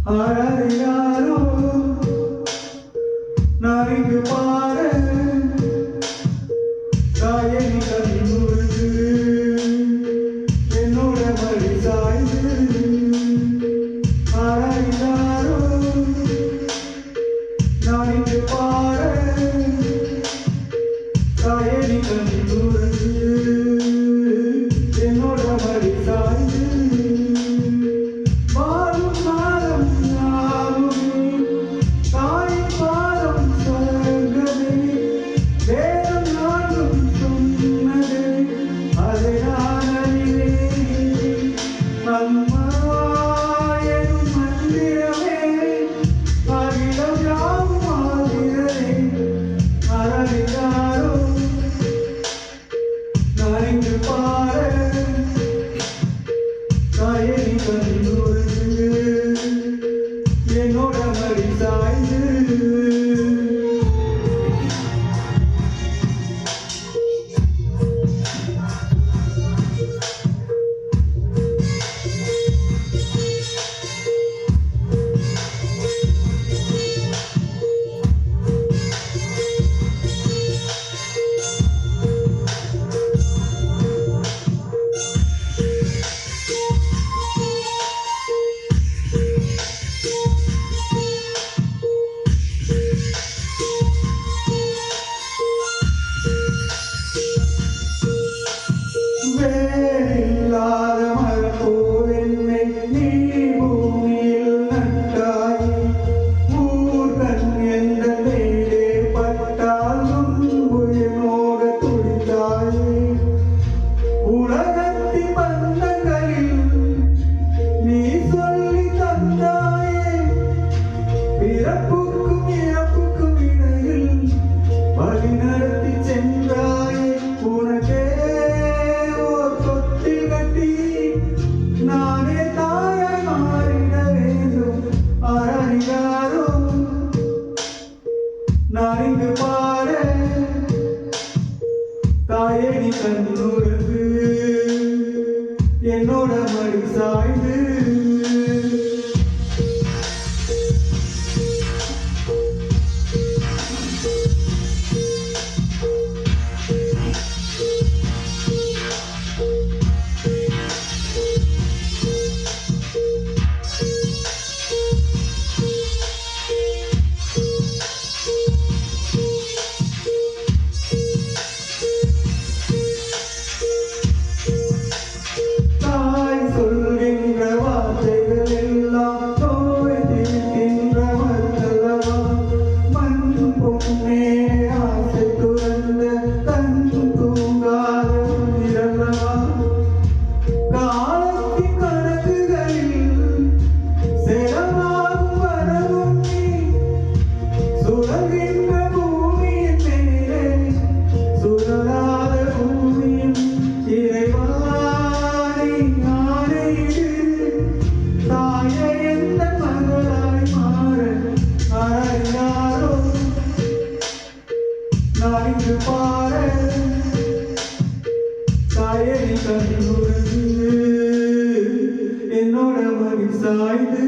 ஆராதினாரோ நான் இங்கு பாரு தாயணி கண்ணுருக்கு என்னோட மடி சாய்ந்து ஆராதினாரோ நான் இங்கு பாரு தாயணி கண்ணுருக்கு என்னோட மடி சாய்ந்து என்னோட மடி சாய்ந்து வேறில்லாத மரப்போல் என்னை நீ பூமியில் நட்டாய் ஊர்கண் என்ற மேலே பட்டாலும் உயிரோட துடித்தாயே உலகத்தின் பந்தங்களில் நீ சொல்லி தந்தாயே பிறப்புக்கும் இறப்புக்கும் இடையில் வழி நடத்தி சென்றாயே உனக்கே நானே தாயாய் மாறிட வேண்டும் ஆராதினாரோ நான் இங்கு பாரு தாயணி கண்ணுருக்கு என்னோட மடி சாய்ந்து நான் இங்கு பாரு தாயணி கண்ணுருக்கு என்னோட மடி சாய்ந்து